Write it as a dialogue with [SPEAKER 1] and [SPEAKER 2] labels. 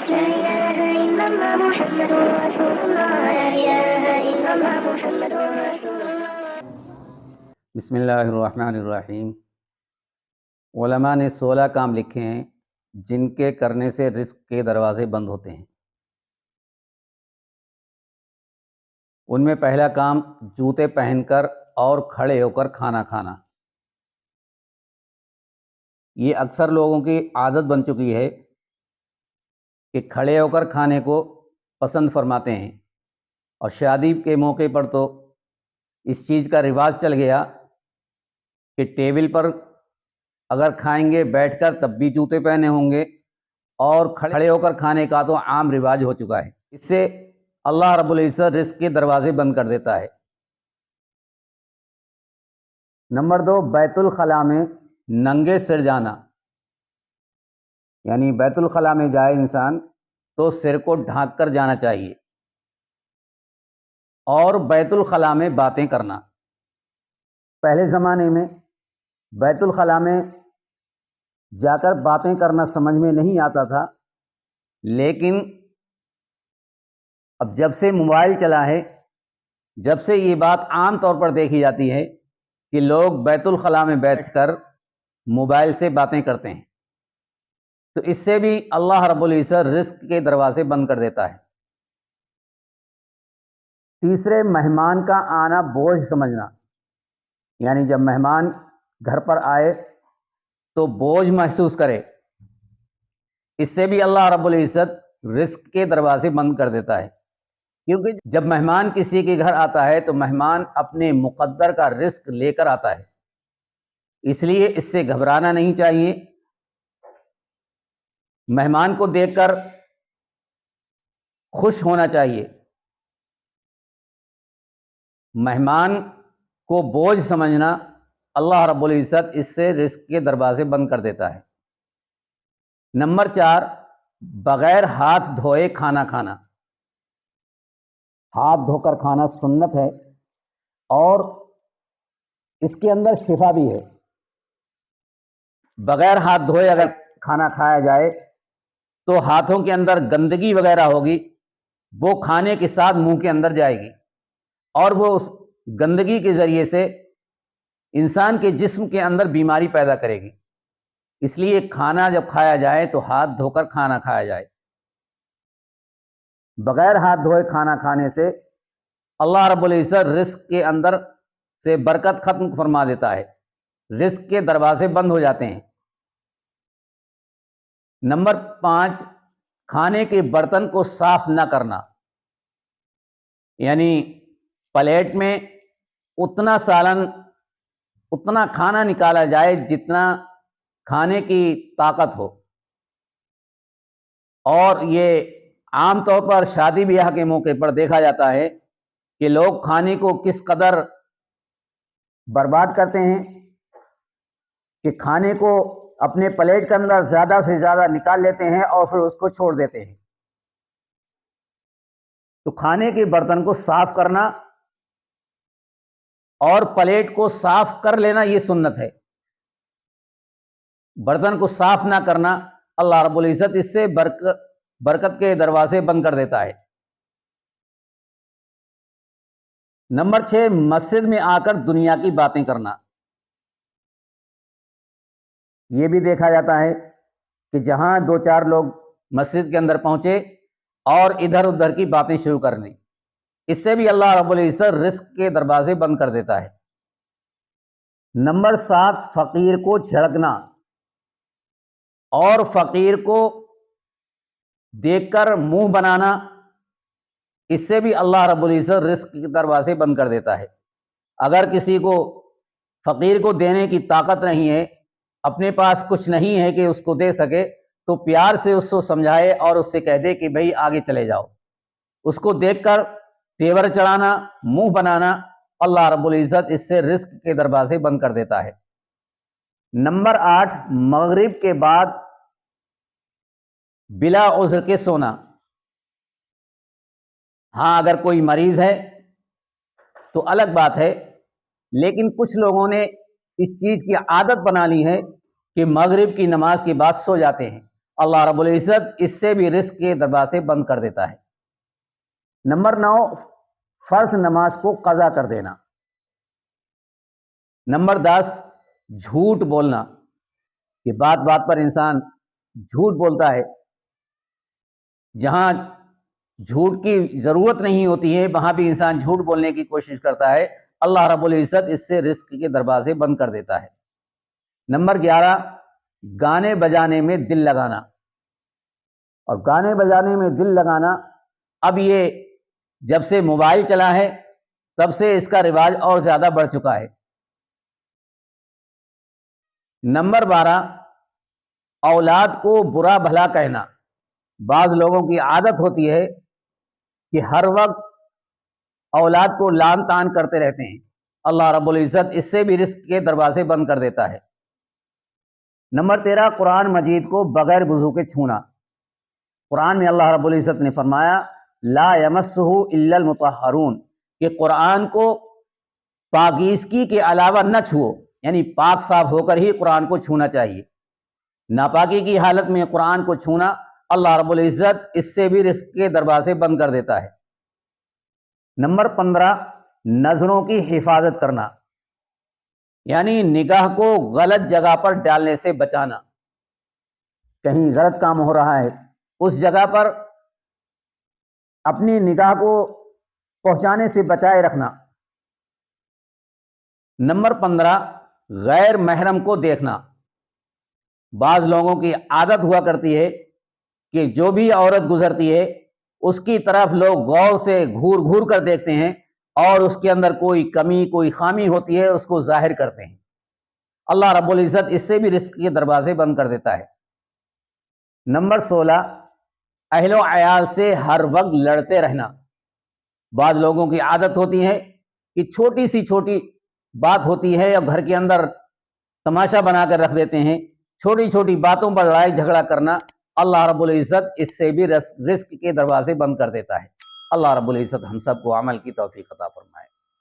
[SPEAKER 1] لا إله إلا الله محمد رسول الله لا إله إلا الله محمد رسول الله.
[SPEAKER 2] بسم اللہ الرحمن الرحیم۔ علماء نے 16 کام لکھے ہیں جن کے کرنے سے رزق کے دروازے بند ہوتے ہیں۔ ان میں پہلا کام جوتے پہن کر اور کھڑے ہو کر کھانا کھانا۔ یہ اکثر لوگوں کی عادت بن چکی ہے کہ کھڑے ہو کر کھانے کو پسند فرماتے ہیں، اور شادی کے موقع پر تو اس چیز کا رواج چل گیا کہ ٹیبل پر اگر کھائیں گے بیٹھ کر تب بھی جوتے پہنے ہوں گے، اور کھڑے ہو کر کھانے کا تو عام رواج ہو چکا ہے۔ اس سے اللہ رب العزت رزق کے دروازے بند کر دیتا ہے۔ نمبر 2، بیت الخلاء میں ننگے سر جانا، یعنی بیت الخلاء میں جائے انسان تو سر کو ڈھانک کر جانا چاہیے، اور بیت الخلاء میں باتیں کرنا۔ پہلے زمانے میں بیت الخلاء میں جا کر باتیں کرنا سمجھ میں نہیں آتا تھا، لیکن اب جب سے موبائل چلا ہے، جب سے یہ بات عام طور پر دیکھی جاتی ہے کہ لوگ بیت الخلاء میں بیٹھ کر موبائل سے باتیں کرتے ہیں، تو اس سے بھی اللہ رب العزت رزق کے دروازے بند کر دیتا ہے۔ تیسرے، مہمان کا آنا بوجھ سمجھنا، یعنی جب مہمان گھر پر آئے تو بوجھ محسوس کرے، اس سے بھی اللہ رب العزت رزق کے دروازے بند کر دیتا ہے۔ کیونکہ جب مہمان کسی کے گھر آتا ہے تو مہمان اپنے مقدر کا رزق لے کر آتا ہے، اس لیے اس سے گھبرانا نہیں چاہیے۔ مہمان کو دیکھ کر خوش ہونا چاہیے۔ مہمان کو بوجھ سمجھنا، اللہ رب العزت اس سے رزق کے دروازے بند کر دیتا ہے۔ نمبر 4، بغیر ہاتھ دھوئے کھانا کھانا۔ ہاتھ دھو کر کھانا سنت ہے، اور اس کے اندر شفا بھی ہے۔ بغیر ہاتھ دھوئے اگر کھانا کھایا جائے تو ہاتھوں کے اندر گندگی وغیرہ ہوگی، وہ کھانے کے ساتھ منہ کے اندر جائے گی، اور وہ اس گندگی کے ذریعے سے انسان کے جسم کے اندر بیماری پیدا کرے گی۔ اس لیے کھانا جب کھایا جائے تو ہاتھ دھو کر کھانا کھایا جائے۔ بغیر ہاتھ دھوئے کھانا کھانے سے اللہ رب العزت رزق کے اندر سے برکت ختم فرما دیتا ہے، رزق کے دروازے بند ہو جاتے ہیں۔ نمبر 5، کھانے کے برتن کو صاف نہ کرنا، یعنی پلیٹ میں اتنا سالن، اتنا کھانا نکالا جائے جتنا کھانے کی طاقت ہو، اور یہ عام طور پر شادی بیاہ کے موقع پر دیکھا جاتا ہے کہ لوگ کھانے کو کس قدر برباد کرتے ہیں کہ کھانے کو اپنے پلیٹ کے اندر زیادہ سے زیادہ نکال لیتے ہیں اور پھر اس کو چھوڑ دیتے ہیں۔ تو کھانے کے برتن کو صاف کرنا اور پلیٹ کو صاف کر لینا یہ سنت ہے۔ برتن کو صاف نہ کرنا، اللہ رب العزت اس سے برکت کے دروازے بند کر دیتا ہے۔ نمبر 6، مسجد میں آ کر دنیا کی باتیں کرنا۔ یہ بھی دیکھا جاتا ہے کہ جہاں 2-4 لوگ مسجد کے اندر پہنچے اور ادھر ادھر کی باتیں شروع کر دیں، اس سے بھی اللہ رب العزت رزق کے دروازے بند کر دیتا ہے۔ نمبر 7، فقیر کو جھڑکنا اور فقیر کو دیکھ کر منہ بنانا، اس سے بھی اللہ رب العزت رزق کے دروازے بند کر دیتا ہے۔ اگر کسی کو فقیر کو دینے کی طاقت نہیں ہے، اپنے پاس کچھ نہیں ہے کہ اس کو دے سکے، تو پیار سے اس کو سمجھائے اور اس سے کہہ دے کہ بھئی آگے چلے جاؤ۔ اس کو دیکھ کر تیور چڑھانا، منہ بنانا، اللہ رب العزت اس سے رزق کے دروازے بند کر دیتا ہے۔ نمبر 8، مغرب کے بعد بلا عذر کے سونا۔ ہاں اگر کوئی مریض ہے تو الگ بات ہے، لیکن کچھ لوگوں نے اس چیز کی عادت بنا لی ہے کہ مغرب کی نماز کے بعد سو جاتے ہیں، اللہ رب العزت اس سے بھی رزق کے دروازے بند کر دیتا ہے۔ نمبر 9، فرض نماز کو قضا کر دینا۔ نمبر 10، جھوٹ بولنا، کہ بات بات پر انسان جھوٹ بولتا ہے، جہاں جھوٹ کی ضرورت نہیں ہوتی ہے وہاں بھی انسان جھوٹ بولنے کی کوشش کرتا ہے، اللہ رب العزت اس سے رزق کے دروازے بند کر دیتا ہے۔ نمبر 11، گانے بجانے میں دل لگانا، اور گانے بجانے میں دل لگانا اب یہ جب سے موبائل چلا ہے تب سے اس کا رواج اور زیادہ بڑھ چکا ہے۔ نمبر 12، اولاد کو برا بھلا کہنا۔ بعض لوگوں کی عادت ہوتی ہے کہ ہر وقت اولاد کو لعن طعن کرتے رہتے ہیں، اللہ رب العزت اس سے بھی رزق کے دروازے بند کر دیتا ہے۔ نمبر 13، قرآن مجید کو بغیر وضو کے چھونا۔ قرآن میں اللہ رب العزت نے فرمایا لا یمسہ الا المطہرون، کہ قرآن کو پاکیزگی کے علاوہ نہ چھوؤ، یعنی پاک صاف ہو کر ہی قرآن کو چھونا چاہیے۔ ناپاکی کی حالت میں قرآن کو چھونا اللہ رب العزت اس سے بھی رزق کے دروازے بند کر دیتا ہے۔ نمبر 15، نظروں کی حفاظت کرنا، یعنی نگاہ کو غلط جگہ پر ڈالنے سے بچانا۔ کہیں غلط کام ہو رہا ہے اس جگہ پر اپنی نگاہ کو پہنچانے سے بچائے رکھنا۔ نمبر 15، غیر محرم کو دیکھنا۔ بعض لوگوں کی عادت ہوا کرتی ہے کہ جو بھی عورت گزرتی ہے اس کی طرف لوگ غور سے گھور گھور کر دیکھتے ہیں اور اس کے اندر کوئی کمی کوئی خامی ہوتی ہے اس کو ظاہر کرتے ہیں، اللہ رب العزت اس سے بھی رزق کے دروازے بند کر دیتا ہے۔ نمبر 16، اہل و عیال سے ہر وقت لڑتے رہنا۔ بعض لوگوں کی عادت ہوتی ہے کہ چھوٹی سی چھوٹی بات ہوتی ہے یا گھر کے اندر تماشا بنا کر رکھ دیتے ہیں، چھوٹی چھوٹی باتوں پر لڑائی جھگڑا کرنا، اللہ رب العزت اس سے بھی رزق کے دروازے بند کر دیتا ہے۔ اللہ رب العزت ہم سب کو عمل کی توفیق عطا فرمائے۔